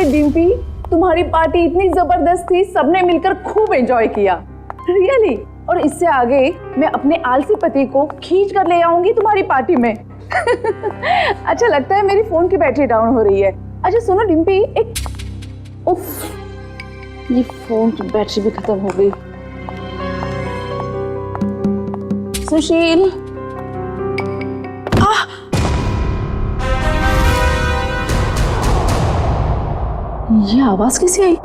अरे डिम्पी, तुम्हारी पार्टी इतनी जबरदस्त थी, सबने मिलकर खूब एंजॉय किया। रियली। और इससे आगे मैं अपने आलसी पति को खींच कर ले आऊंगी तुम्हारी पार्टी में। अच्छा लगता है मेरी फोन की बैटरी डाउन हो रही है। अच्छा सुनो डिम्पी, एक उफ, ये फोन की बैटरी भी खत्म हो गई। सुशील, ये आवाज कैसे आई?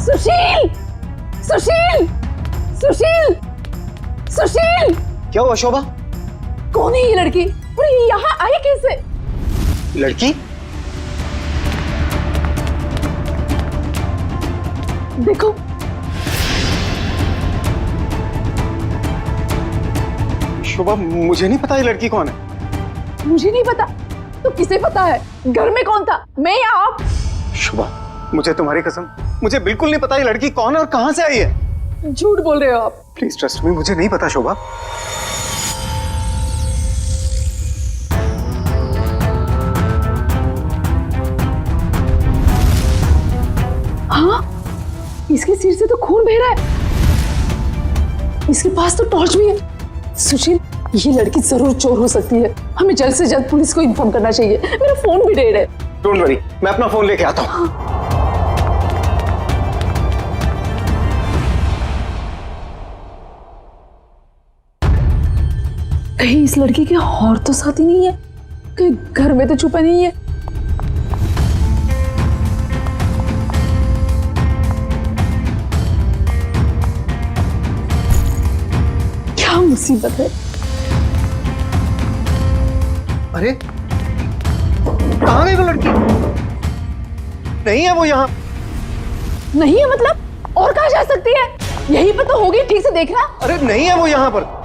सुशील, सुशील, सुशील, सुशील! क्या हुआ शोभा? कौन है ये लड़की? और ये यहाँ आई कैसे? लड़की? देखो, शोभा मुझे नहीं पता ये लड़की कौन है। मुझे नहीं पता तो किसे पता है? घर में कौन था, मैं या आप? शोभा मुझे तुम्हारी कसम, मुझे बिल्कुल नहीं पता ये लड़की कौन है और कहां से आई है। झूठ बोल रहे हो आप। प्लीज ट्रस्ट मी, मुझे नहीं पता शोभा। हाँ, इसके सिर से तो खून बह रहा है। इसके पास तो टॉर्च भी है। सुशील, ये लड़की जरूर चोर हो सकती है। हमें जल्द से जल्द पुलिस को इन्फॉर्म करना चाहिए। मेरा फोन भी डेड है। डोंट वरी, मैं अपना फोन लेके आता हूँ। कहीं इस लड़की के और तो साथी नहीं है? कहीं घर में तो छुपा नहीं है? क्या मुसीबत है? अरे कहाँ गई वो लड़की? नहीं है वो यहाँ। नहीं है मतलब? और कहाँ जा सकती है? यहीं पर तो होगी, ठीक से देखना। अरे नहीं है वो यहाँ पर।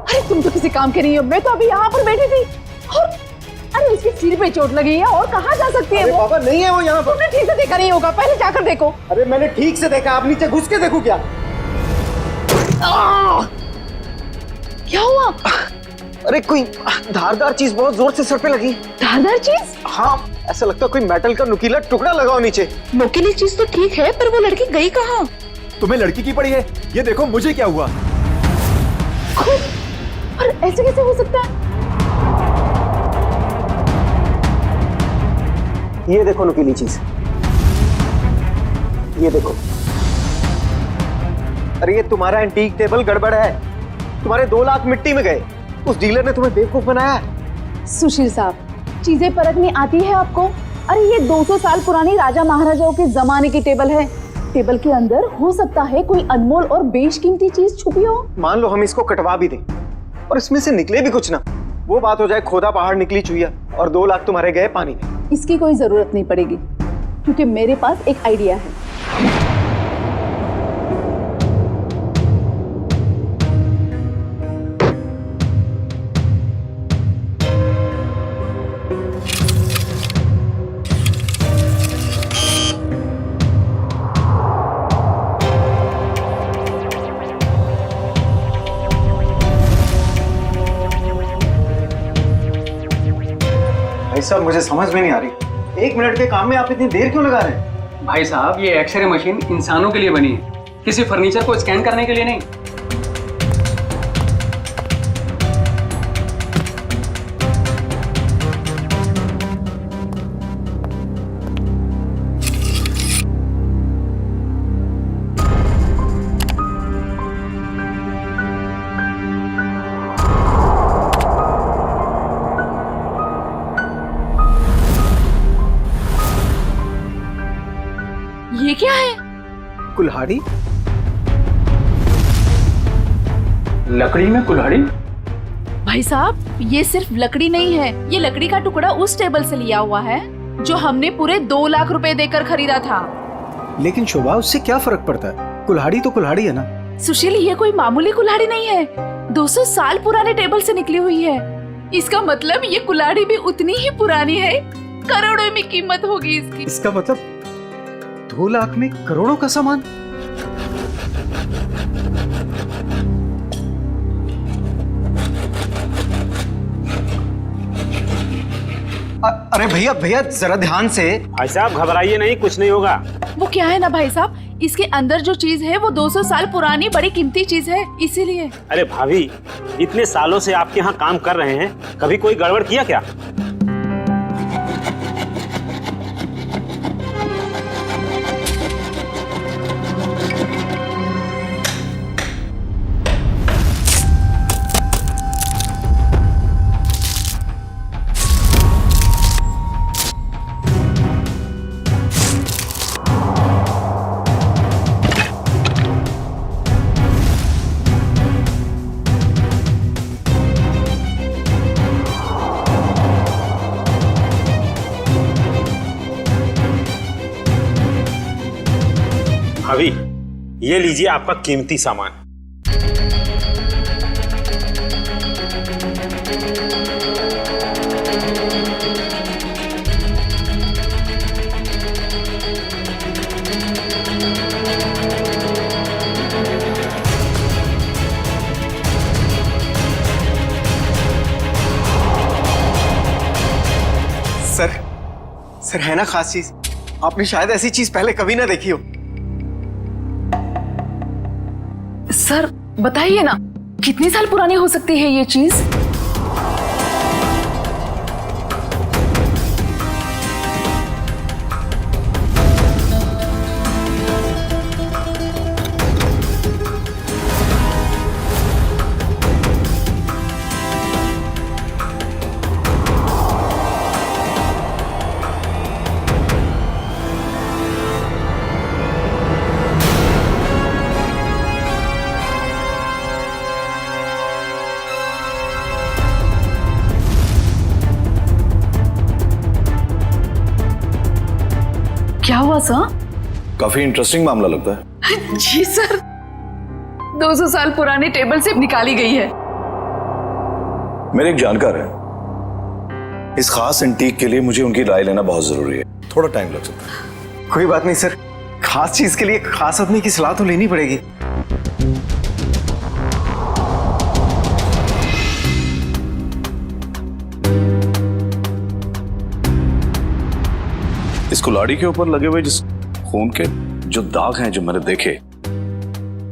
अरे तुम तो किसी काम के नहीं हो। मैं तो अभी यहाँ पर बैठी थी और अरे उसके सिर पे चोट लगी है। और कहाँ जा सकती है वो? बाबा नहीं है वो यहाँ पर। तुमने ठीक से देखा नहीं होगा, पहले जाकर देखो। अरे मैंने ठीक से देखा, आप नीचे घुस के देखो क्या? क्या हुआ? अरे कोई धारदार चीज बहुत जोर से सर पे लगी। धारदार चीज? हाँ, ऐसा लगता है कोई मेटल का नुकीला टुकड़ा लगाओ नीचे। नुकीली चीज तो ठीक है, पर वो लड़की गई कहाँ? तुम्हें लड़की की पड़ी है? ये देखो मुझे क्या हुआ। और ऐसे कैसे हो सकता है? ये देखो नुकीली चीज, ये देखो। अरे ये तुम्हारा एंटीक टेबल गड़बड़ है। तुम्हारे 2 लाख मिट्टी में गए। उस डीलर ने तुम्हें बेवकूफ बनाया। सुशील साहब, चीजें परखनी आती है आपको? अरे ये 200 साल पुरानी राजा महाराजाओं के जमाने की टेबल है। टेबल के अंदर हो सकता है कोई अनमोल और बेशकीमती चीज छुपी हो। मान लो हम इसको कटवा भी दें और इसमें से निकले भी कुछ ना, वो बात हो जाए खोदा पहाड़ निकली चुईया और 2 लाख तुम्हारे गए पानी में। इसकी कोई जरूरत नहीं पड़ेगी, क्योंकि मेरे पास एक आइडिया है। भाई साहब मुझे समझ में नहीं आ रही, 1 मिनट के काम में आप इतनी देर क्यों लगा रहे हैं? भाई साहब, ये एक्सरे मशीन इंसानों के लिए बनी है, किसी फर्नीचर को स्कैन करने के लिए नहीं। ये क्या है? कुल्हाड़ी? लकड़ी में कुल्हाड़ी? भाई साहब, ये सिर्फ लकड़ी नहीं है, ये लकड़ी का टुकड़ा उस टेबल से लिया हुआ है जो हमने पूरे 2 लाख रुपए देकर खरीदा था। लेकिन शोभा, उससे क्या फर्क पड़ता है? कुल्हाड़ी तो कुल्हाड़ी है ना। सुशील, ये कोई मामूली कुल्हाड़ी नहीं है, 200 साल पुराने टेबल से निकली हुई है। इसका मतलब ये कुल्हाड़ी भी उतनी ही पुरानी है, करोड़ों में कीमत होगी इसकी। इसका मतलब 2 लाख में करोड़ों का सामान। अरे भैया भैया, जरा ध्यान से। भाई साहब घबराइए नहीं, कुछ नहीं होगा। वो क्या है ना भाई साहब, इसके अंदर जो चीज है वो 200 साल पुरानी बड़ी कीमती चीज है, इसीलिए। अरे भाभी, इतने सालों से आपके यहाँ काम कर रहे हैं, कभी कोई गड़बड़ किया क्या? भाभी, ये लीजिए आपका कीमती सामान। सर है ना खास चीज? आपने शायद ऐसी चीज पहले कभी ना देखी हो। सर बताइए ना, कितनी साल पुरानी हो सकती है ये चीज? क्या हुआ सर? काफी इंटरेस्टिंग मामला लगता है। जी सर, 200 साल पुराने टेबल से निकाली गई है। मेरे एक जानकार है, इस खास एंटीक के लिए मुझे उनकी राय लेना बहुत जरूरी है, थोड़ा टाइम लग सकता है। कोई बात नहीं सर, खास चीज के लिए खास आदमी की सलाह तो लेनी पड़ेगी। इस कुल्हाड़ी के ऊपर लगे हुए जिस खून के जो दाग हैं जो मैंने देखे,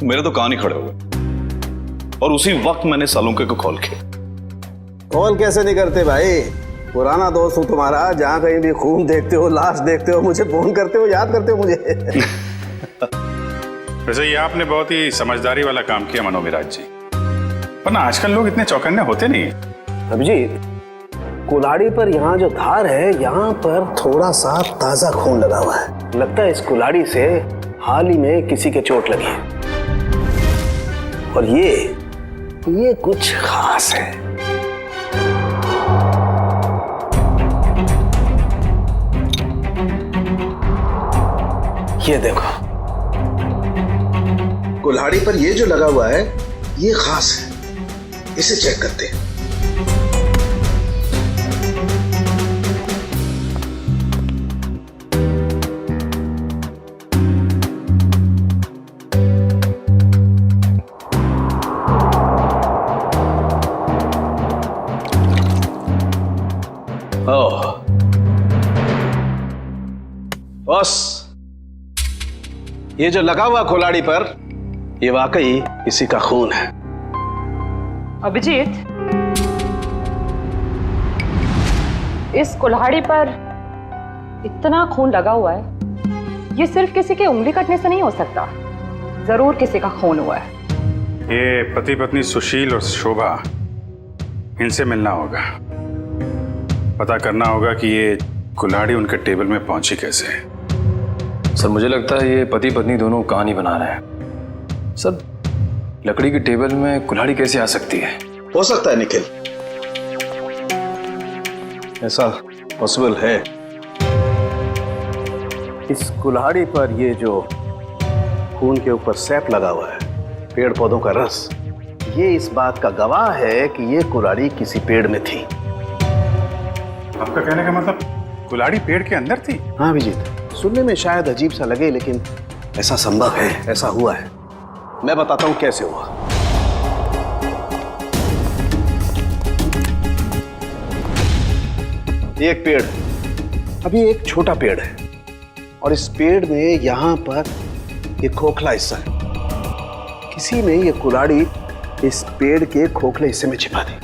मेरे तो कान ही खड़े हो गए। और उसी वक्त मैंने सालुंके को कॉल किया। कॉल कैसे नहीं करते भाई, पुराना दोस्त हूँ तुम्हारा, जहाँ कहीं भी खून देखते हो, लाश देखते हो, मुझे फोन करते हो, याद करते हो मुझे। वैसे ये आपने बहुत ही समझदारी वाला काम किया मनोविराज जी, वरना आजकल लोग इतने चौकन्ने होते नहीं। अभिजीत, कुल्हाड़ी पर यहाँ जो धार है, यहाँ पर थोड़ा सा ताजा खून लगा हुआ है। लगता है इस कुल्हाड़ी से हाल ही में किसी के चोट लगी है। और ये कुछ खास है। ये देखो, कुल्हाड़ी पर ये जो लगा हुआ है ये खास है, इसे चेक करते हैं। बस ये जो लगा हुआ कुल्हाड़ी पर, ये वाकई किसी का खून है। अभिजीत, इस कुल्हाड़ी पर इतना खून लगा हुआ है, ये सिर्फ किसी के उंगली कटने से नहीं हो सकता, जरूर किसी का खून हुआ है। ये पति पत्नी सुशील और शोभा, इनसे मिलना होगा, पता करना होगा कि ये कुल्हाड़ी उनके टेबल में पहुंची कैसे। सर मुझे लगता है ये पति पत्नी दोनों कहानी बना रहे हैं। सर लकड़ी की टेबल में कुल्हाड़ी कैसे आ सकती है? हो सकता है निखिल, ऐसा पॉसिबल है। इस कुल्हाड़ी पर ये जो खून के ऊपर सैप लगा हुआ है, पेड़ पौधों का रस, ये इस बात का गवाह है कि ये कुल्हाड़ी किसी पेड़ में थी। आपका कहने का मतलब कुल्हाड़ी पेड़ के अंदर थी? हाँ अभिजीत, सुनने में शायद अजीब सा लगे लेकिन ऐसा संभव है, ऐसा हुआ है। मैं बताता हूं कैसे हुआ। ये एक पेड़, अभी एक छोटा पेड़ है और इस पेड़ में यहां पर ये खोखला हिस्सा है। किसी ने ये कुल्हाड़ी इस पेड़ के खोखले हिस्से में छिपा दी।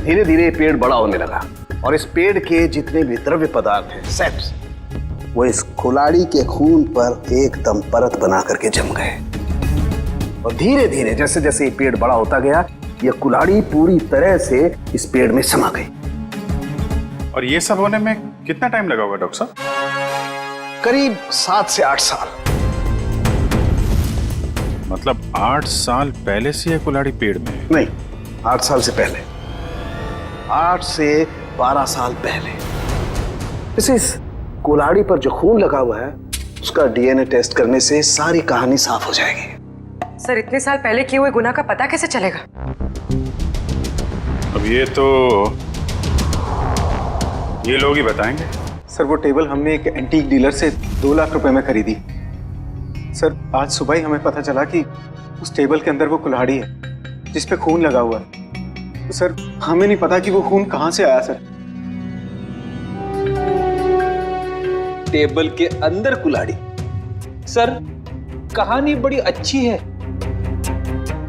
धीरे धीरे ये पेड़ बड़ा होने लगा और इस पेड़ के जितने भी द्रव्य पदार्थ हैं, सेप्स, वो इस कुल्हाड़ी के खून पर एकदम परत बना करके जम गए। और धीरे धीरे जैसे जैसे ये पेड़ बड़ा होता गया, ये कुल्हाड़ी पूरी तरह से इस पेड़ में समा गई। और ये सब होने में कितना टाइम लगा होगा डॉक्टर साहब? करीब 7 से 8 साल। मतलब 8 साल पहले से ये कुल्हाड़ी पेड़ में है? नहीं, 8 साल से पहले, 8 से 12 साल पहले। इस कुल्हाड़ी पर जो खून लगा हुआ है, उसका डीएनए टेस्ट करने से सारी कहानी साफ हो जाएगी। सर, इतने साल पहले किए हुए गुनाह का पता कैसे चलेगा? अब ये लोग ही बताएंगे। सर वो टेबल हमने एक एंटीक डीलर से 2 लाख रुपए में खरीदी। सर आज सुबह ही हमें पता चला कि उस टेबल के अंदर वो कुल्हाड़ी है जिस पे खून लगा हुआ है। तो सर हमें नहीं पता कि वो खून कहां से आया। सर टेबल के अंदर कुल्हाड़ी? सर कहानी बड़ी अच्छी है।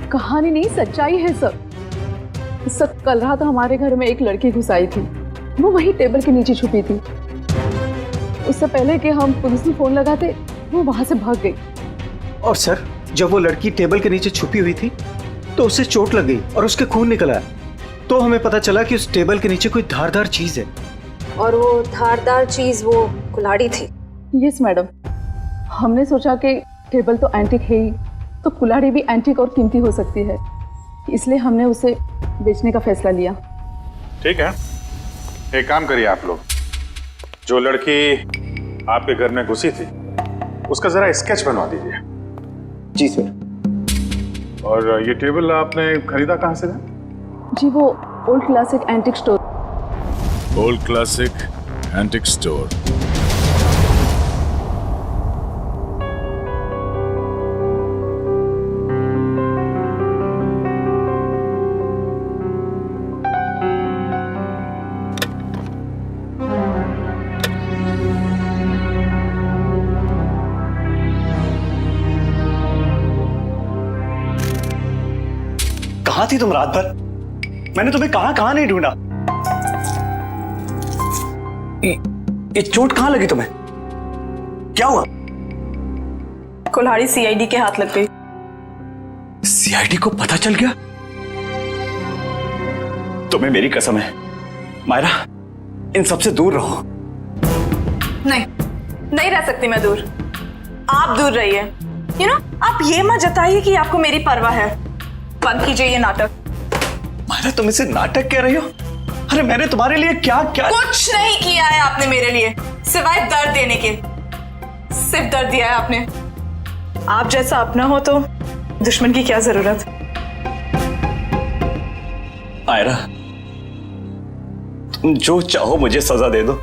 कहानी नहीं, सच्चाई है सर। सर कल रात हमारे घर में एक लड़की घुस आई थी, वो वही टेबल के नीचे छुपी थी। उससे पहले कि हम पुलिस में फोन लगाते, वो वहां से भाग गई। और सर जब वो लड़की टेबल के नीचे छुपी हुई थी तो उसे चोट लग गई और उसके खून निकल आया। तो हमें पता चला कि उस टेबल के नीचे कोई धारदार चीज है। और वो धारदार चीज वो कुल्हाड़ी थी। यस मैडम, हमने सोचा कि टेबल तो एंटीक है ही, तो कुल्हाड़ी भी एंटीक और कीमती हो सकती है, इसलिए हमने उसे बेचने का फैसला लिया। ठीक है, एक काम करिए आप लोग, जो लड़की आपके घर में घुसी थी उसका जरा स्केच बनवा दीजिए। जी सर। और ये टेबल आपने खरीदा कहाँ से था? जी वो old classic antique store. Old classic antique store. कहाँ थी तुम रात भर? मैंने तुम्हें कहाँ नहीं ढूंढा। ये चोट कहाँ लगी तुम्हें? क्या हुआ? कुल्हाड़ी सीआईडी के हाथ लग गई। सीआईडी को पता चल गया? तुम्हें मेरी कसम है मायरा, इन सबसे दूर रहो। नहीं रह सकती मैं दूर। आप दूर रहिए। आप ये मत जताइए कि आपको मेरी परवाह है। बंद कीजिए ये नाटक। मायरा तुम इसे नाटक कह रही हो? अरे मैंने तुम्हारे लिए क्या कुछ नहीं किया है आपने मेरे लिए, सिवाय दर्द देने के। सिर्फ दर्द दिया है आपने। आप जैसा अपना हो तो दुश्मन की क्या जरूरत। मायरा तुम जो चाहो मुझे सजा दे दो,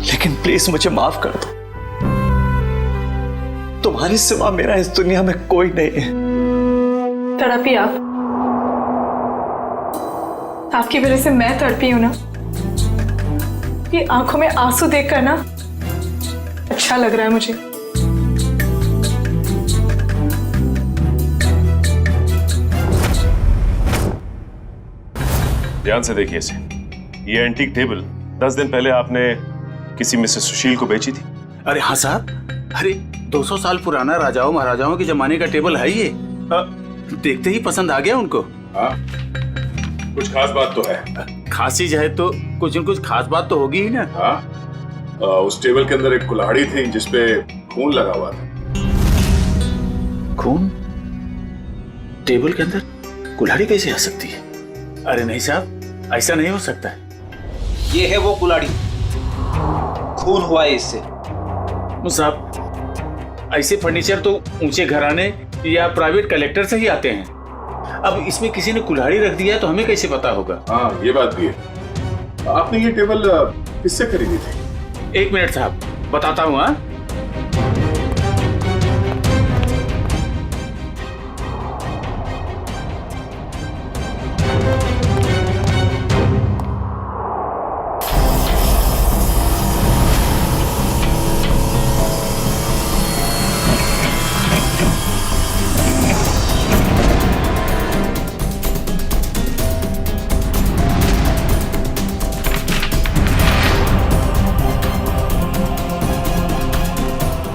लेकिन प्लीज मुझे माफ कर दो। तुम्हारे सिवा मेरा इस दुनिया में कोई नहीं है। तड़पी आप। आपकी वजह से मैं तड़पी हूं ना। ये आंखों में आंसू देखकर ना अच्छा लग रहा है मुझे। ध्यान से देखिए इसे। ये एंटीक टेबल 10 दिन पहले आपने किसी मिसेस सुशील को बेची थी। अरे हाँ साहब, अरे 200 साल पुराना राजाओं महाराजाओं के जमाने का टेबल है ये। देखते ही पसंद आ गया उनको। हाँ, कुछ खास बात तो है। खासी है तो कुछ न कुछ खास बात तो होगी ही ना। हाँ, उस टेबल के अंदर एक कुल्हाड़ी थी जिसपे खून लगा हुआ था। खून? टेबल के अंदर कुल्हाड़ी कैसे आ सकती है? अरे नहीं साहब, ऐसा नहीं हो सकता है। ये है वो कुल्हाड़ी, खून हुआ है इससे। साहब, ऐसे फर्नीचर तो ऊंचे घराने या प्राइवेट कलेक्टर से ही आते हैं। अब इसमें किसी ने कुल्हाड़ी रख दिया तो हमें कैसे पता होगा? हाँ, ये बात भी है। आपने ये टेबल किससे खरीदी थी? 1 मिनट साहब, बताता हूँ। हाँ,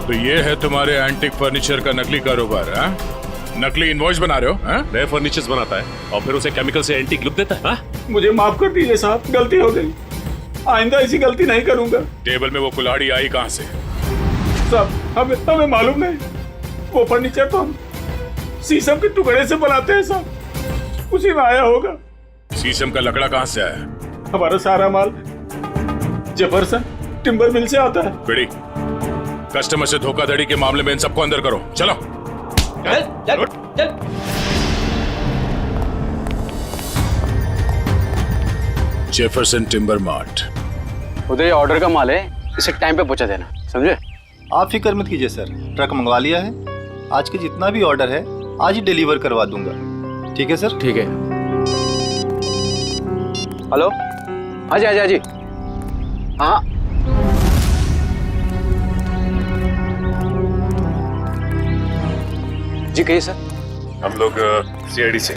तो ये है तुम्हारे एंटिक फर्नीचर का नकली कारोबार? हाँ, नकली इनवॉइस बना रहे हो? हाँ, नए फर्नीचर्स बनाता है और फिर उसे केमिकल से एंटीक लुक देता है। हाँ? मुझे माफ कर दीजिए साहब, गलती हो गई। आइंदा ऐसी गलती नहीं करूंगा। टेबल में वो कुल्हाड़ी आई कहाँ से? साहब, हमें मालूम नहीं। वो फर्नीचर तो हम शीशम के टुकड़े से बनाते हैं साहब, उसी में आया होगा। शीशम का लकड़ा कहाँ से आया? हमारा सारा माल जेफरसन टिम्बर मिल से आता है। बिड़ी, कस्टमर से धोखाधड़ी के मामले में इन सबको अंदर करो। चलो चल चल चल। Jefferson timber mart. Uday, order का माल है, इसे टाइम पे पहुंचा देना, समझे? आप फिक्र मत कीजिए सर, ट्रक मंगवा लिया है। आज के जितना भी ऑर्डर है आज ही डिलीवर करवा दूंगा। ठीक है सर? ठीक है। हेलो, हाँ जी हाँ जी हाँ जी। हाँ, जी कहिए सर। हम लोग सीआईडी से।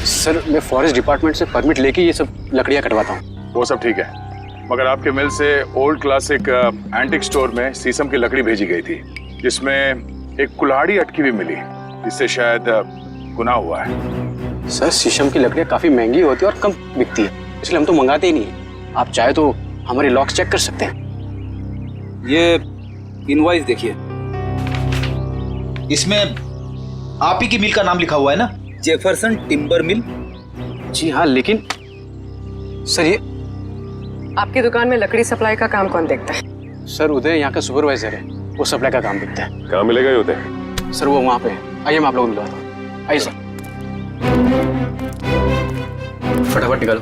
सर, मैं फॉरेस्ट डिपार्टमेंट से परमिट लेके ये सब लकड़ियाँ कटवाता हूँ। वो सब ठीक है, मगर आपके मिल से ओल्ड क्लासिक एंटिक स्टोर में शीशम की लकड़ी भेजी गई थी, जिसमें एक कुल्हाड़ी अटकी हुई मिली, जिससे शायद गुनाह हुआ है। सर, शीशम की लकड़ियाँ काफी महंगी होती है और कम बिकती है, इसलिए हम तो मंगाते ही नहीं है। आप चाहे तो हमारे लॉक्स चेक कर सकते हैं। ये इनवॉइस देखिए, इसमें आप ही की मिल का नाम लिखा हुआ है ना, जेफरसन टिम्बर मिल। जी हाँ, लेकिन सर ये आपकी दुकान में लकड़ी सप्लाई का काम कौन देखता है? सर, उदय यहाँ का सुपरवाइजर है, वो सप्लाई का काम देखता है। कहाँ मिलेगा ये उदय? सर, वो वहाँ पे है। आइए मैं आप लोगों को मिलवाता हूँ। आइए सर, फटाफट निकालो।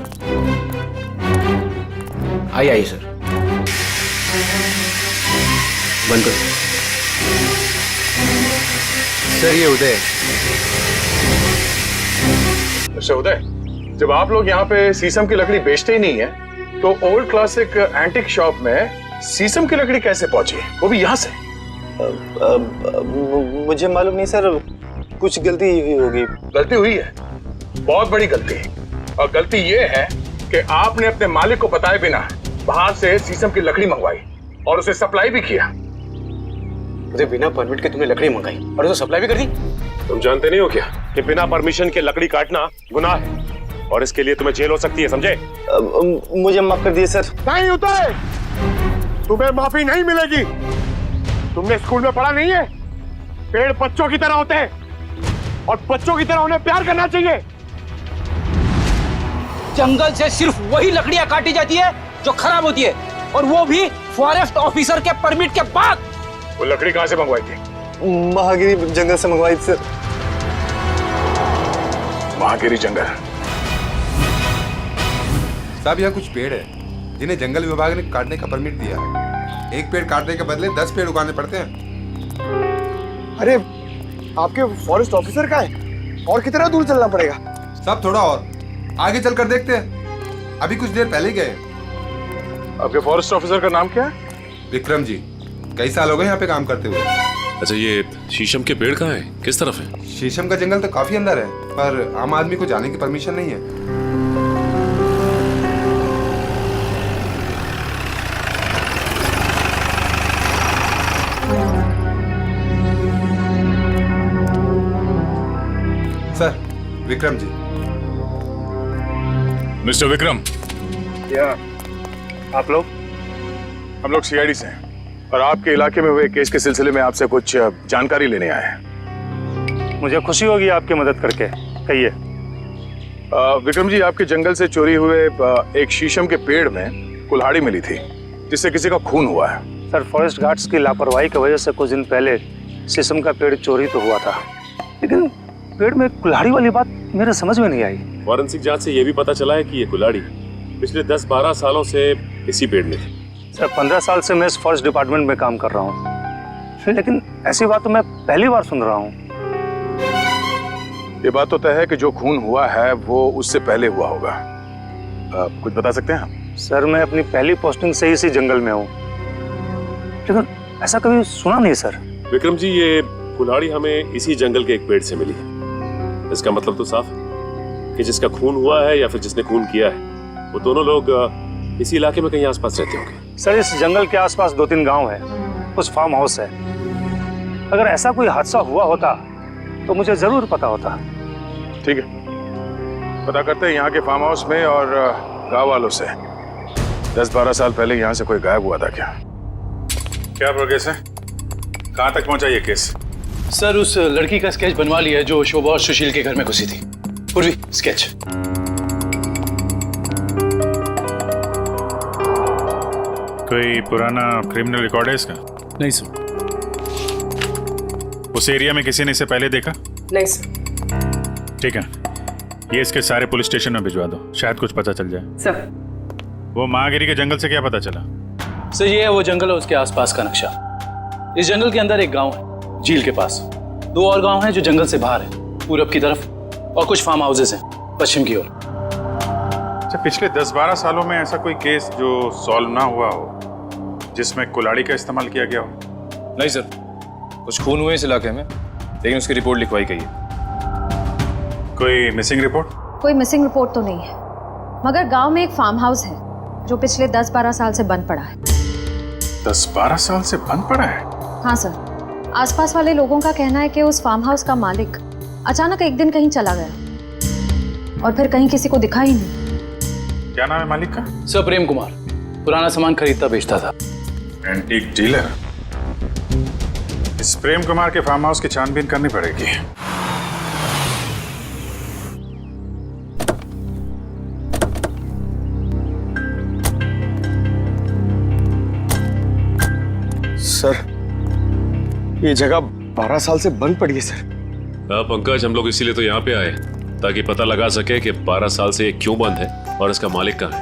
आइए आइए सर, बंद करो। सर, ये उदय। अच्छा उदय, जब आप लोग यहाँ पे शीशम की लकड़ी बेचते ही नहीं है, तो ओल्ड क्लासिक एंटिक शॉप में शीशम की लकड़ी कैसे पहुंची, वो भी यहाँ से? मुझे मालूम नहीं सर, कुछ गलती हुई होगी। गलती हुई है, बहुत बड़ी गलती। और गलती ये है कि आपने अपने मालिक को बताए बिना बाहर से शीशम की लकड़ी मंगवाई और उसे सप्लाई भी किया। उदय, बिना परमिट के तुमने लकड़ी मंगाई और उसे सप्लाई भी कर दी। तुम जानते नहीं हो क्या कि बिना परमिशन के लकड़ी काटना गुनाह है और इसके लिए तुम्हें जेल हो सकती है, समझे? मुझे माफ कर दिए सर। नहीं उदय, तुम्हें माफी नहीं मिलेगी। तुमने स्कूल में पढ़ा नहीं है, पेड़ बच्चों की तरह होते हैं और बच्चों की तरह उन्हें प्यार करना चाहिए। जंगल से सिर्फ वही लकड़ियां काटी जाती है जो खराब होती है, और वो भी फॉरेस्ट ऑफिसर के परमिट के बाद। वो लकड़ी कहाँ से मंगवाई थी? महागिरी जंगल से मंगवाई थी सर। महागिरी जंगल? साहब, यहाँ कुछ पेड़ है जिन्हें जंगल विभाग ने काटने का परमिट दिया है। एक पेड़ काटने के बदले 10 पेड़ उगाने पड़ते हैं। अरे, आपके फॉरेस्ट ऑफिसर का है और कितना दूर चलना पड़ेगा? साहब, थोड़ा और आगे चलकर देखते हैं, अभी कुछ देर पहले गए। आपके फॉरेस्ट ऑफिसर का नाम क्या है? विक्रम जी, कई साल हो गए यहाँ पे काम करते हुए। अच्छा, ये शीशम के पेड़ कहाँ है, किस तरफ है? शीशम का जंगल तो काफी अंदर है, पर आम आदमी को जाने की परमिशन नहीं है। सर, विक्रम जी। मिस्टर विक्रम। या आप लोग? हम लोग सीआईडी से हैं और आपके इलाके में हुए केस के सिलसिले में आपसे कुछ जानकारी लेने आए हैं। मुझे खुशी होगी आपकी मदद करके। कहिए। विक्रम जी, आपके जंगल से चोरी हुए एक शीशम के पेड़ में कुल्हाड़ी मिली थी जिससे किसी का खून हुआ है। सर, फॉरेस्ट गार्ड्स की लापरवाही की वजह से कुछ दिन पहले शीशम का पेड़ चोरी तो हुआ था, लेकिन पेड़ में कुल्हाड़ी वाली बात मेरे समझ में नहीं आई। फॉरेंसिक जांच से ये भी पता चला है कि ये कुल्हाड़ी पिछले 10-12 सालों से इसी पेड़ में थी। सर, 15 साल से मैं इस फॉरेस्ट डिपार्टमेंट में काम कर रहा हूँ, लेकिन ऐसी बात तो मैं पहली बार सुन रहा हूँ। ये बात तो तय है कि जो खून हुआ है वो उससे पहले हुआ होगा। कुछ बता सकते हैं आप? सर, मैं अपनी पहली पोस्टिंग से इसी जंगल में हूँ, लेकिन ऐसा कभी सुना नहीं सर। विक्रम जी, ये कुल्हाड़ी हमें इसी जंगल के एक पेड़ से मिली है। इसका मतलब तो साफ है कि जिसका खून हुआ है या फिर जिसने खून किया है वो दोनों लोग इसी इलाके में कहीं आसपास रहते होंगे। सर, इस जंगल के आसपास 2-3 गांव है, कुछ फार्म हाउस है। अगर ऐसा कोई हादसा हुआ होता तो मुझे जरूर पता होता। ठीक है, पता करते हैं यहाँ के फार्म हाउस में और गांव वालों से। 10-12 साल पहले यहाँ से कोई गायब हुआ था क्या? क्या प्रोग्रेस है? कहाँ तक पहुँचा ये केस? सर, उस लड़की का स्केच बनवा लिया है जो शोभा और सुशील के घर में घुसी थी। पूर्वी, स्केच। कोई पुराना क्रिमिनल रिकॉर्ड है इसका? नहीं सर। उस एरिया में किसी ने इसे पहले देखा? नहीं सर। ठीक है, ये इसके सारे पुलिस स्टेशन में भिजवा दो, शायद कुछ पता चल जाए। सर, वो महागिरी के जंगल से क्या पता चला? सर, ये है वो जंगल और उसके आसपास का नक्शा। इस जंगल के अंदर एक गांव है झील के पास, 2 और गांव हैं जो जंगल से बाहर है, पूरब की तरफ, और कुछ फार्म हाउसेस हैं पश्चिम की ओर। अच्छा, पिछले 10-12 सालों में ऐसा कोई केस जो सॉल्व ना हुआ हो जिसमें कुल्हाड़ी का इस्तेमाल किया गया हो? नहीं सर, कुछ खून हुए इस इलाके में, लेकिन उसकी रिपोर्ट लिखवाई गई है। कोई मिसिंग रिपोर्ट? कोई मिसिंग रिपोर्ट तो नहीं है, मगर गांव में एक फार्म हाउस है जो पिछले 10-12 साल से बंद पड़ा है। 10-12 साल से बंद पड़ा है? हाँ सर, आसपास वाले लोगों का कहना है कि उस फार्म हाउस का मालिक अचानक एक दिन कहीं चला गया और फिर कहीं किसी को दिखा ही नहीं। क्या नाम है मालिक का? सर, प्रेम कुमार। पुराना सामान खरीदता बेचता था। Antique dealer. इस प्रेम कुमार के फार्म हाउस की छानबीन करनी पड़ेगी। सर, ये जगह 12 साल से बंद पड़ी है सर। हाँ पंकज, हम लोग इसीलिए तो यहाँ पे आए ताकि पता लगा सके कि 12 साल से ये क्यों बंद है और इसका मालिक कहाँ है।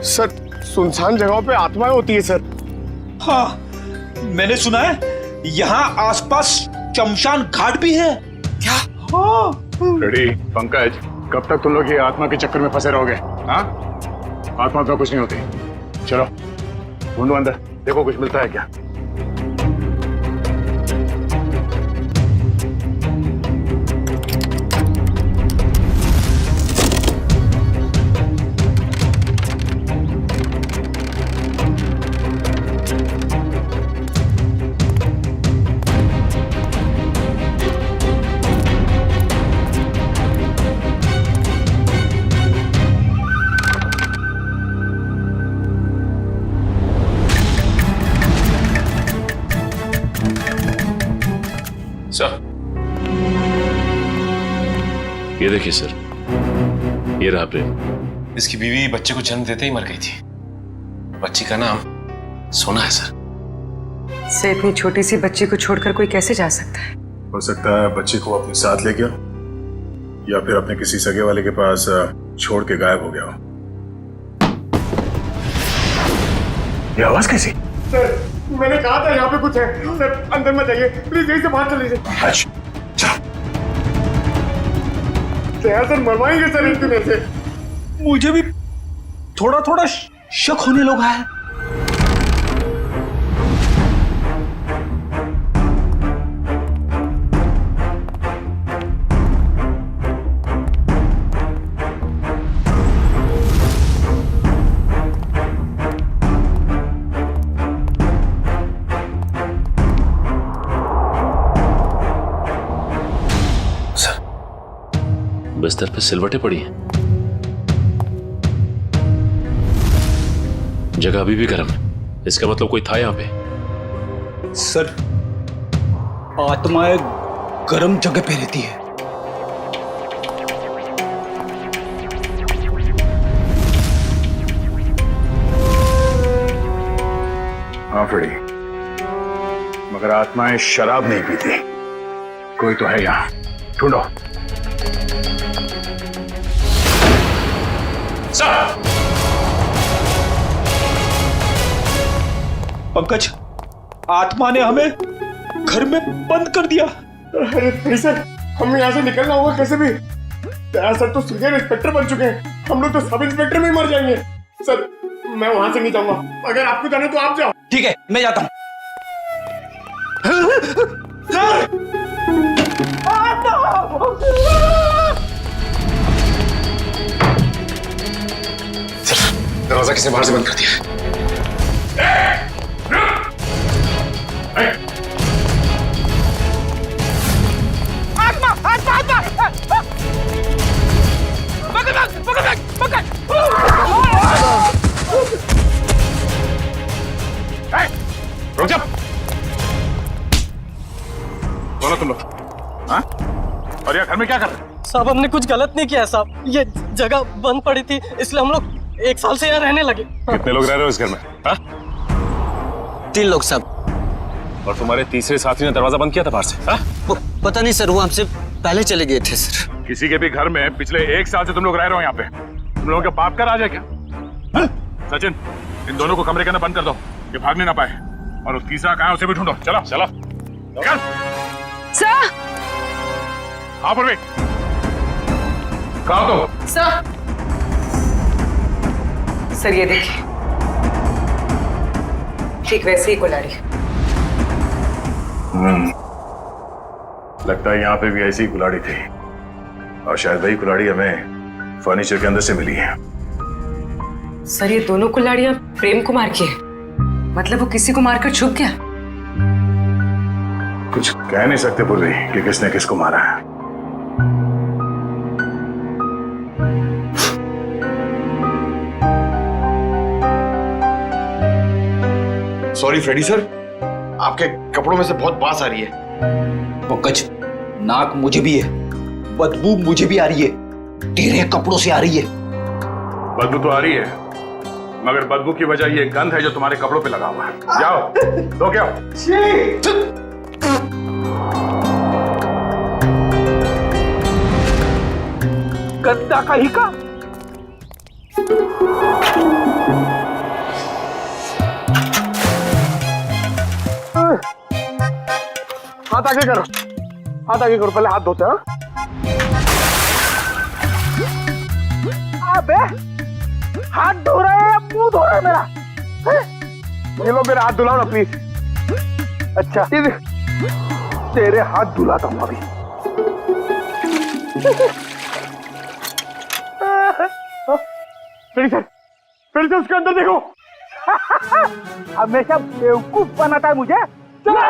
सर, सुनसान जगहों पे आत्माएं होती है सर। हाँ, मैंने सुना है यहाँ आसपास शमशान घाट भी है। क्या? हाँ। रेडी पंकज, कब तक तुम लोग ये आत्मा के चक्कर में फंसे रहोगे? हाँ, आत्मा तो कुछ नहीं होती। चलो ढूंढो अंदर, देखो कुछ मिलता है क्या। सर, ये देखिए सर, ये रहा प्रेम। इसकी बीवी बच्चे को जन्म देते ही मर गई थी। बच्ची का नाम सोना है सर। से इतनी छोटी सी बच्ची को छोड़कर कोई कैसे जा सकता है? हो सकता है बच्ची को अपने साथ ले गया या फिर अपने किसी सगे वाले के पास छोड़ के गायब हो गया हो। ये आवाज कैसी? सर, मैंने कहा था यहाँ पे कुछ है। सर, अंदर मत जाइए प्लीज, यहीं से बाहर चले जाइए। सर, मरवाएंगे सर एक दिन ऐसे। मुझे भी थोड़ा थोड़ा शक होने लगा है। बिस्तर पे सिलवटें पड़ी हैं। जगह अभी भी गर्म है, इसका मतलब कोई था यहाँ पे। सर, आत्माएं गर्म जगह पे रहती है। हाँ फ्रेडी, मगर आत्माएं शराब नहीं पीती। कोई तो है यहाँ, ढूंढो। पंकज, आत्मा ने हमें घर में बंद कर दिया। अरे सर, हमें यहाँ से निकलना होगा कैसे भी। सर तो सीनियर इंस्पेक्टर बन चुके हैं, हम लोग तो सब इंस्पेक्टर में ही मर जाएंगे। सर मैं वहां से नहीं जाऊंगा, अगर आपको जाना तो आप जाओ। ठीक है, मैं जाता हूं। सर, दरवाजा किसी बाहर से बंद कर दिया है। रुक जा। बोलो तुम लोग, हाँ? और यार घर में क्या कर रहे? साहब हमने कुछ गलत नहीं किया साहब, ये जगह बंद पड़ी थी इसलिए हम लोग 1 साल से यहाँ रहने लगे। कितने लोग रह रहे हो इस घर में? हाँ? 3 लोग साहब। और तुम्हारे तीसरे साथी ने दरवाजा बंद किया था बाहर से? हाँ? पता नहीं सर, वो हमसे पहले चले गए थे सर। किसी के भी घर में पिछले 1 साल से तुम लोग रह रहे हो यहाँ पे? तुम लोगों के बाप का राज है क्या? हाँ? सचिन, इन दोनों को कमरे के अंदर बंद कर दो, ये भागने ना पाए। और वो तीसरा कहाँ है उसे भी ढूंढो। चलो चलो निकल। सर। हाँ पूर्वी, कहाँ हो तुम? सर ये देखिए, ठीक वैसे ही कुल्हाड़ी। लगता है यहाँ पे भी ऐसी ही कुल्हाड़ी थी, और शायद वही कुल्हाड़ी हमें फर्नीचर के अंदर से मिली है। सर ये दोनों कुल्हाड़ियां प्रेम कुमार की है, मतलब वो किसी को मारकर छुप गया। कुछ कह नहीं सकते पूर्वी कि किसने किसको मारा है। सॉरी फ्रेडी सर, आपके कपड़ों में से बहुत बास आ रही है। पंकज, नाक मुझे भी है, बदबू मुझे भी आ रही है, तेरे कपड़ों से आ रही है। बदबू तो आ रही है, मगर बदबू की वजह ये गंध है जो तुम्हारे कपड़ों पे लगा हुआ है। जाओ धो के आओ। गद्दा कहीं का। हाथ आगे करो, हाथ आगे करो, पहले हाथ धोते हैं। अबे हाथ धो रहे हैं या मुंह धो रहा है मेरा? ये लो मेरा हाथ धुलाओ ना प्लीज। अच्छा तेरे हाथ धुलाता हूं अभी। फिर से उसके अंदर देखो। हमेशा बेवकूफ बनाता है मुझे। चलो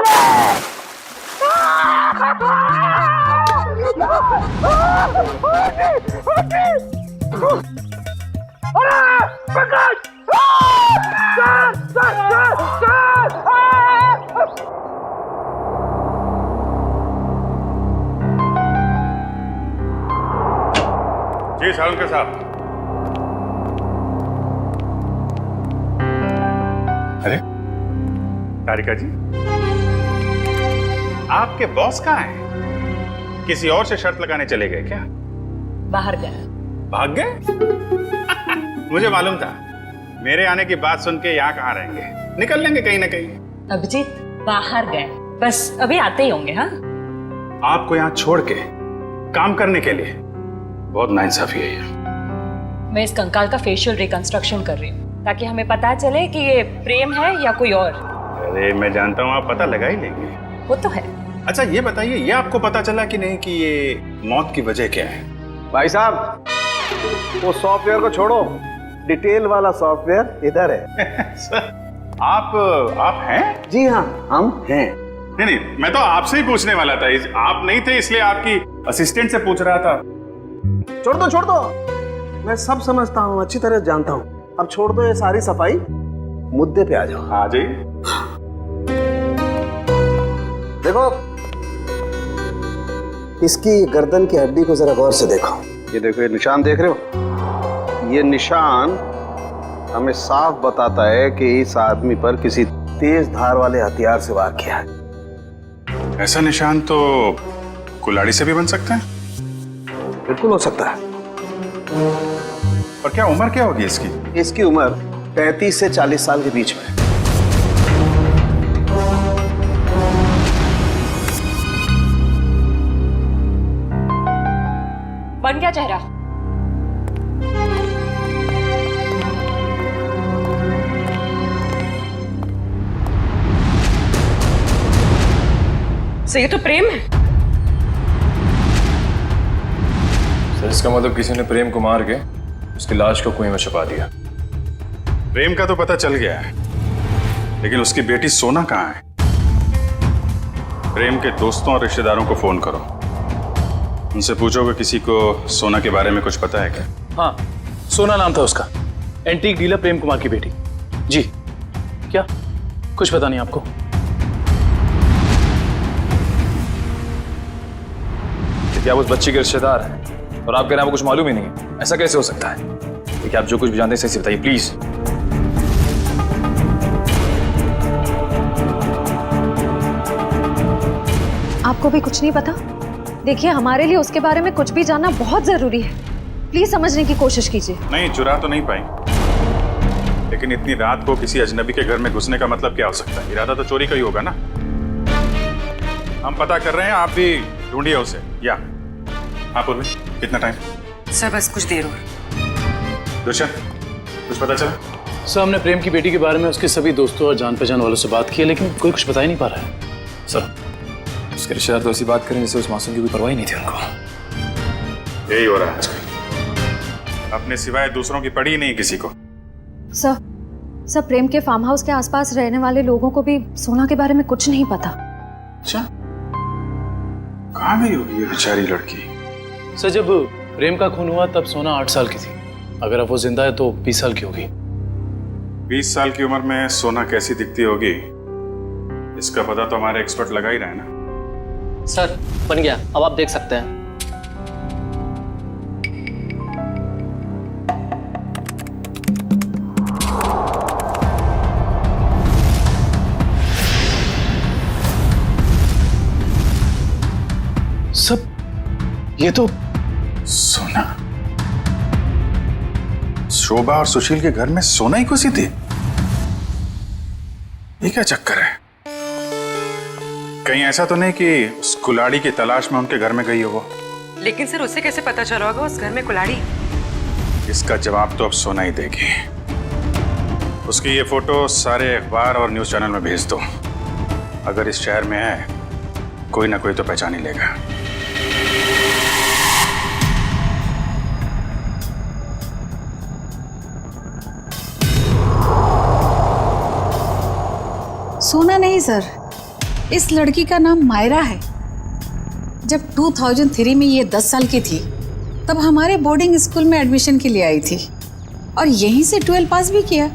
जी सालुंके साहब। अरे तारिका जी, आपके बॉस कहाँ हैं? किसी और से शर्त लगाने चले गए क्या? बाहर गए। भाग गए? मुझे मालूम था, मेरे आने की बात सुन के यहाँ कहाँ रहेंगे, निकल लेंगे कहीं ना कहीं। अभिजीत बाहर गए, बस अभी आते ही होंगे। हाँ, आपको यहाँ छोड़ के काम करने के लिए बहुत नाइंसाफी है ये। मैं इस कंकाल का फेशियल रिकंस्ट्रक्शन कर रही हूँ ताकि हमें पता चले कि ये प्रेम है या कोई और। अरे मैं जानता हूँ आप पता लगा ही लेंगे। वो तो है। अच्छा ये बताइए, ये आपको पता चला कि नहीं कि ये मौत की वजह क्या है? भाई साहब, वो सॉफ्टवेयर को छोड़ो, डिटेल वाला सॉफ्टवेयर इधर है। सर, आप हैं? जी हाँ, हम हैं। नहीं, मैं तो आपसे ही पूछने वाला था। आप नहीं थे इसलिए आपकी असिस्टेंट से पूछ रहा था। छोड़ दो, मैं सब समझता हूँ, अच्छी तरह जानता हूँ। अब छोड़ दो ये सारी सफाई, मुद्दे पे आ जाओ। आ जाइए। देखो, इसकी गर्दन की हड्डी को जरा गौर से देखो। ये देखो, ये निशान देख रहे हो? ये निशान हमें साफ बताता है कि इस आदमी पर किसी तेज धार वाले हथियार से वार किया है। ऐसा निशान तो कुल्हाड़ी से भी बन सकता है? बिल्कुल हो सकता है। और क्या उम्र क्या होगी इसकी? इसकी उम्र 35 से 40 साल के बीच में है। बन गया चेहरा? सो ये तो प्रेम है। सर इसका मतलब किसी ने प्रेम को मार के उसकी लाश को कुएं में छुपा दिया। प्रेम का तो पता चल गया है, लेकिन उसकी बेटी सोना कहाँ है? प्रेम के दोस्तों और रिश्तेदारों को फोन करो, उनसे पूछोगे किसी को सोना के बारे में कुछ पता है क्या? हाँ, सोना नाम था उसका, एंटीक डीलर प्रेम कुमार की बेटी। जी क्या कुछ पता नहीं आपको? क्या आप उस बच्ची के रिश्तेदार हैं और आप कह रहे हैं आपको कुछ मालूम ही नहीं है? ऐसा कैसे हो सकता है? देखिए आप जो कुछ भी जानते हैं सही से बताइए प्लीज। आपको भी कुछ नहीं पता? देखिए हमारे लिए उसके बारे में कुछ भी जानना बहुत जरूरी है। प्लीज समझने की कोशिश कीजिए। नहीं, चुरा तो नहीं पाई, लेकिन इतनी रात को किसी अजनबी के घर में घुसने का मतलब क्या हो सकता है? इरादा तो चोरी का ही होगा ना। हम पता कर रहे हैं, आप भी ढूंढिए उसे। या हाँ पूर्वी, कितना टाइम? सर बस कुछ देर और। दुष्यंत, कुछ पता चला? सर हमने प्रेम की बेटी के बारे में उसके सभी दोस्तों और जान पहचान वालों से बात की है, लेकिन कोई कुछ बता ही नहीं पा रहा है। सर उसके रिश्तेदार तो ऐसी बात करें जैसे उस मासूम की कोई परवाह ही नहीं थी उनको। यही हो रहा है आजकल, अपने सिवाय दूसरों की पड़ी ही नहीं किसी को। सर प्रेम के फार्म हाउस के आसपास रहने वाले लोगों को भी सोना के बारे में कुछ नहीं पता। अच्छा, कहाँ गई होगी ये बेचारी लड़की? सर जब प्रेम का खून हुआ तब सोना 8 साल की थी। अगर अब वो जिंदा है तो 20 साल की होगी। 20 साल की उम्र में सोना कैसी दिखती होगी, इसका पता तो हमारे एक्सपर्ट लगा ही रहे ना। सर बन गया, अब आप देख सकते हैं। सब ये तो सोना, शोभा और सुशील के घर में सोना ही घुसी थी। ये क्या चक्कर है? कहीं ऐसा तो नहीं कि उस कुल्हाड़ी की तलाश में उनके घर में गई हो वो? लेकिन सर उसे कैसे पता चला होगा उस घर में कुल्हाड़ी? इसका जवाब तो अब सोना ही देगी। उसकी ये फोटो सारे अखबार और न्यूज चैनल में भेज दो। अगर इस शहर में है कोई ना कोई तो पहचान ही लेगा। सोना नहीं सर, इस लड़की का नाम मायरा है। जब 2003 में ये 10 साल की थी तब हमारे बोर्डिंग स्कूल में एडमिशन के लिए आई थी और यहीं से 12 पास भी किया।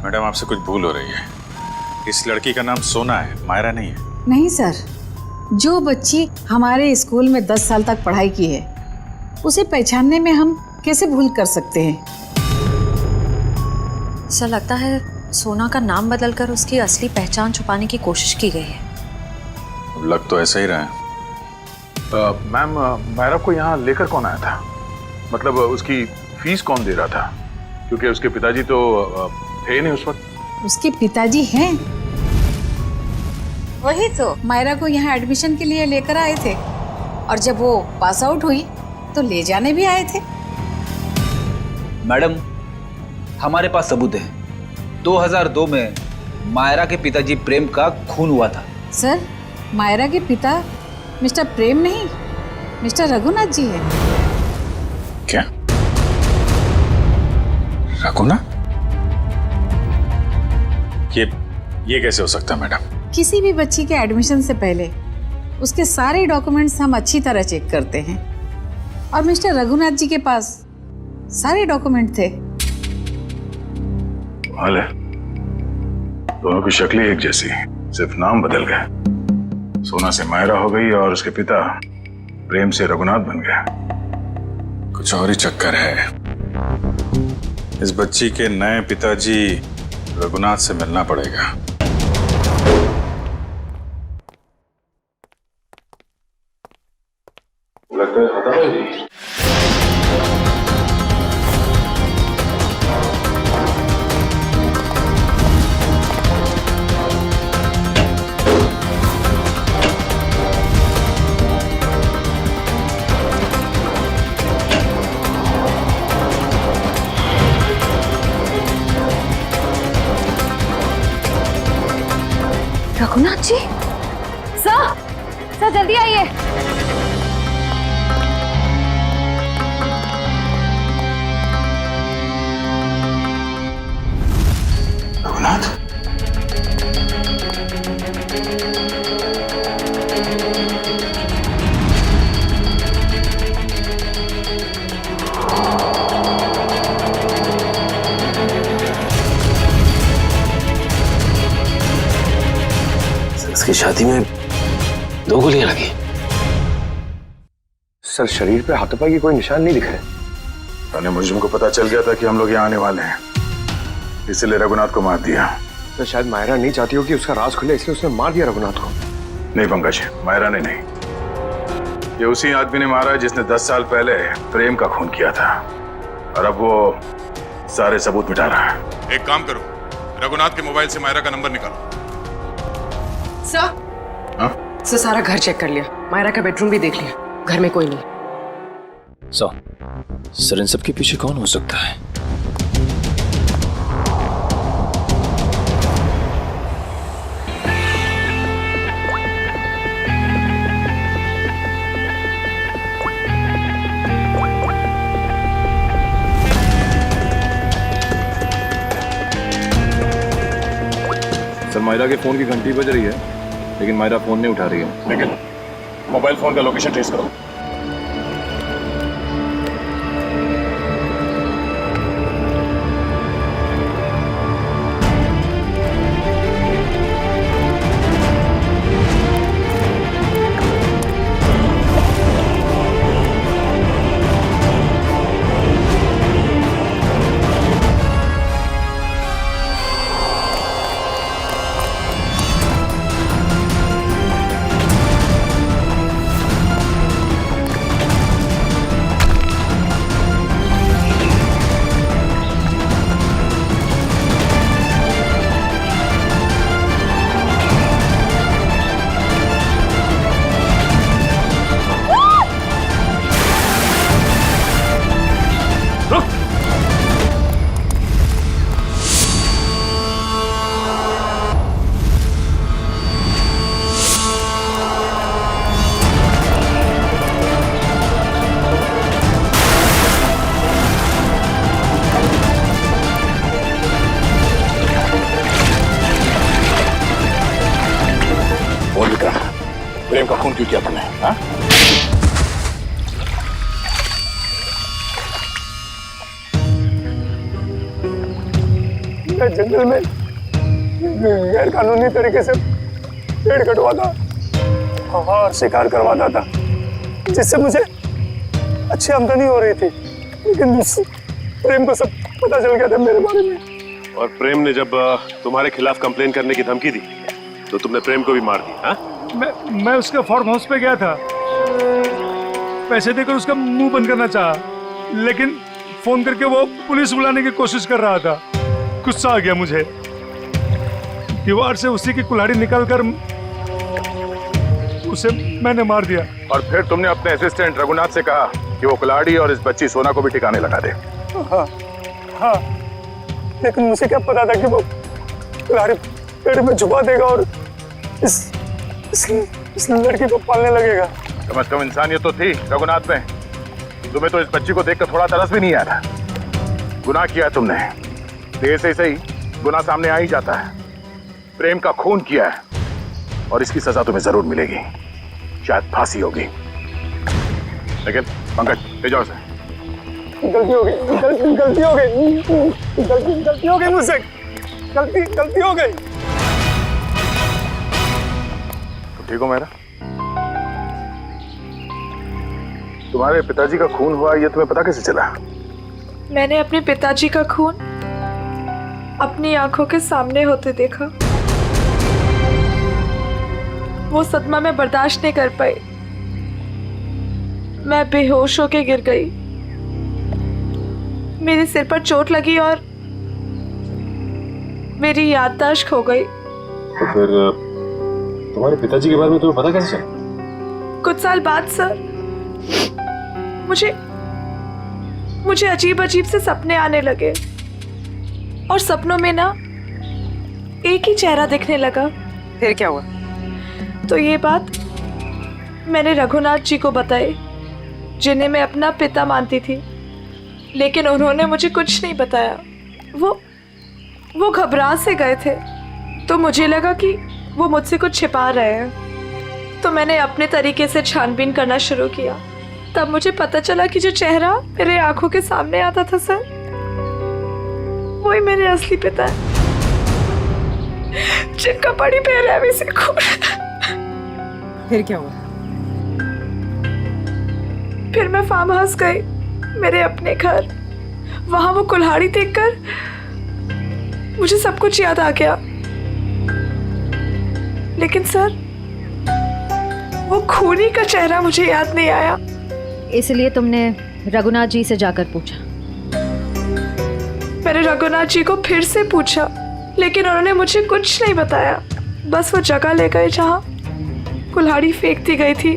मैडम आपसे कुछ भूल हो रही है। इस लड़की का नाम सोना है, मायरा नहीं है। नहीं सर, जो बच्ची हमारे स्कूल में 10 साल तक पढ़ाई की है उसे पहचानने में हम कैसे भूल कर सकते हैं? सर लगता है सोना का नाम बदलकर उसकी असली पहचान छुपाने की कोशिश की गई है। लग तो ऐसा ही रहा है। मैम, मायरा को यहाँ लेकर कौन आया था? मतलब उसकी फीस कौन दे रहा था? क्योंकि उसके पिताजी तो थे नहीं उस वक्त। उसके पिताजी हैं, वही तो मायरा को यहाँ एडमिशन के लिए लेकर आए थे और जब वो पास आउट हुई तो ले जाने भी आए थे। मैडम हमारे पास सबूत है। 2002 में मायरा के पिताजी प्रेम का खून हुआ था। सर मायरा के पिता मिस्टर प्रेम नहीं, मिस्टर रघुनाथ जी है। क्या? रघुनाथ? ये कैसे हो सकता है मैडम? किसी भी बच्ची के एडमिशन से पहले उसके सारे डॉक्यूमेंट्स हम अच्छी तरह चेक करते हैं और मिस्टर रघुनाथ जी के पास सारे डॉक्यूमेंट थे। हाल है, दोनों की शक्लें एक जैसी, सिर्फ नाम बदल गए। सोना से मायरा हो गई और उसके पिता प्रेम से रघुनाथ बन गया। कुछ और ही चक्कर है। इस बच्ची के नए पिताजी रघुनाथ से मिलना पड़ेगा। लगता है खत्म है जी। रघुनाथ जी, सर जल्दी आइए। रघुनाथ, इसकी छाती में 2 गोलियां लगी। सर शरीर पे हाथापाई की कोई निशान नहीं दिख रहे। मुझे को पता चल गया था कि हम लोग यहाँ आने वाले हैं, इसलिए रघुनाथ को मार दिया। तो शायद मायरा नहीं चाहती हो कि उसका राज खुले, इसलिए उसने मार दिया रघुनाथ को। नहीं पंकज, मायरा ने नहीं। ये उसी आदमी ने मारा जिसने 10 साल पहले प्रेम का खून किया था, और अब वो सारे सबूत मिटा रहा है। एक काम करो, रघुनाथ के मोबाइल से मायरा का नंबर निकालो। सर, सर सारा घर चेक कर लिया, मायरा का बेडरूम भी देख लिया, घर में कोई नहीं। सर इन सब के पीछे कौन हो सकता है? सर मायरा के फोन की घंटी बज रही है, लेकिन मायरा फोन नहीं उठा रही है। लेकिन मोबाइल फोन का लोकेशन ट्रेस करो। प्रेम का खून क्यों किया तुमने? हाँ? मैं जंगल में गैर कानूनी तरीके से पेड़ कटवाता और शिकार करवाता था, जिससे मुझे अच्छी आमदनी हो रही थी। लेकिन प्रेम को सब पता चल गया था मेरे बारे में। और प्रेम ने जब तुम्हारे खिलाफ कंप्लेन करने की धमकी दी तो तुमने प्रेम को भी मार दिया? हाँ? मैं उसके फार्म हाउस पे गया था, पैसे देकर उसका मुंह बंद करना चाहा, लेकिन फोन करके वो पुलिस बुलाने की कोशिश कर रहा था। गुस्सा आ गया मुझे, दीवार से उसी की कुल्हाड़ी निकालकर उसे मैंने मार दिया। और फिर तुमने अपने असिस्टेंट रघुनाथ से कहा कि वो कुल्हाड़ी और इस बच्ची सोना को भी ठिकाने लगा दे। हाँ, लेकिन मुझे क्या पता था कि वो कुल्हाड़ी पेड़ में छुपा देगा और इस लड़की को पालने लगेगा। कम से कम इंसानियत तो थी रघुनाथ में। तुम्हें तो इस बच्ची को देखकर थोड़ा तरस भी नहीं आया था। गुनाह किया है तुमने, देर से सही गुनाह सामने आ ही जाता है। प्रेम का खून किया है और इसकी सजा तुम्हें जरूर मिलेगी, शायद फांसी होगी। लेकिन पंकज ले जाओ उसे। गलती हो गई, गलती हो गई, गलती हो गई मुझसे, गलती हो गई। तो ठीक हो मेरा? तुम्हारे पिताजी का खून हुआ ये तुम्हें पता कैसे चला? मैंने अपने पिताजी का खून अपनी आंखों के सामने होते देखा। वो सदमा में बर्दाश्त नहीं कर पाई, मैं बेहोश होके गिर गई। मेरे सिर पर चोट लगी और मेरी याददाश्त खो गई। तो फिर तुम्हारे पिताजी के बारे में तुम्हें पता कैसे चला? कुछ साल बाद सर, मुझे अजीब अजीब से सपने आने लगे और सपनों में ना एक ही चेहरा दिखने लगा। फिर क्या हुआ? तो ये बात मैंने रघुनाथ जी को बताई, जिन्हें मैं अपना पिता मानती थी, लेकिन उन्होंने मुझे कुछ नहीं बताया। वो घबरा से गए थे, तो मुझे लगा कि वो मुझसे कुछ छिपा रहे हैं। तो मैंने अपने तरीके से छानबीन करना शुरू किया। तब मुझे पता चला कि जो चेहरा मेरे आंखों के सामने आता था सर, वही मेरे असली पिता है, जिनका बड़ी बेरहमी से खून। फिर क्या हुआ? फिर मैं फार्म हाउस गई, मेरे अपने घर। वहां वो कुल्हाड़ी देखकर मुझे सब कुछ याद आ गया। लेकिन सर, वो खूनी का चेहरा मुझे याद नहीं आया। इसलिए तुमने रघुनाथ जी से जाकर पूछा? मैंने रघुनाथ जी को फिर से पूछा, लेकिन उन्होंने मुझे कुछ नहीं बताया। बस वो जगह ले गए जहां कुल्हाड़ी फेंक दी गई थी।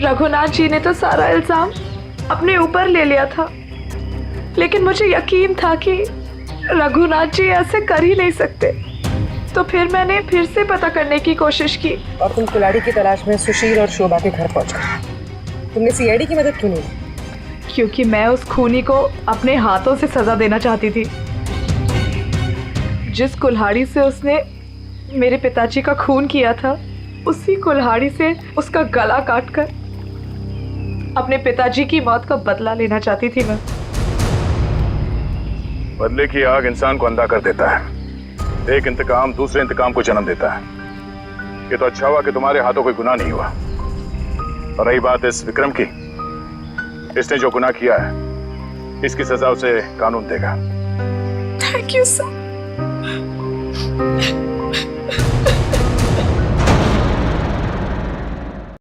रघुनाथ जी ने तो सारा इल्जाम अपने ऊपर ले लिया था, लेकिन मुझे यकीन था कि रघुनाथ जी ऐसे कर ही नहीं सकते। तो फिर मैंने फिर से पता करने की कोशिश की। और तुम कुल्हाड़ी की तलाश में सुशील और शोभा के घर पहुंचे। तुमने सीआईडी की मदद क्यों नहीं ली? क्योंकि मैं उस खूनी को अपने हाथों से सजा देना चाहती थी। जिस कुल्हाड़ी से उसने मेरे पिताजी का खून किया था, उसी कुल्हाड़ी से उसका गला काटकर अपने पिताजी की मौत का बदला लेना चाहती थी मैं। बदले की आग इंसान को अंधा कर देता है। एक इंतकाम दूसरे इंतकाम को जन्म देता है। ये तो अच्छा हुआ कि तुम्हारे हाथों कोई गुनाह नहीं हुआ। और रही बात इस विक्रम की, इसने जो गुनाह किया है, इसकी सजा उसे कानून देगा। Thank you sir.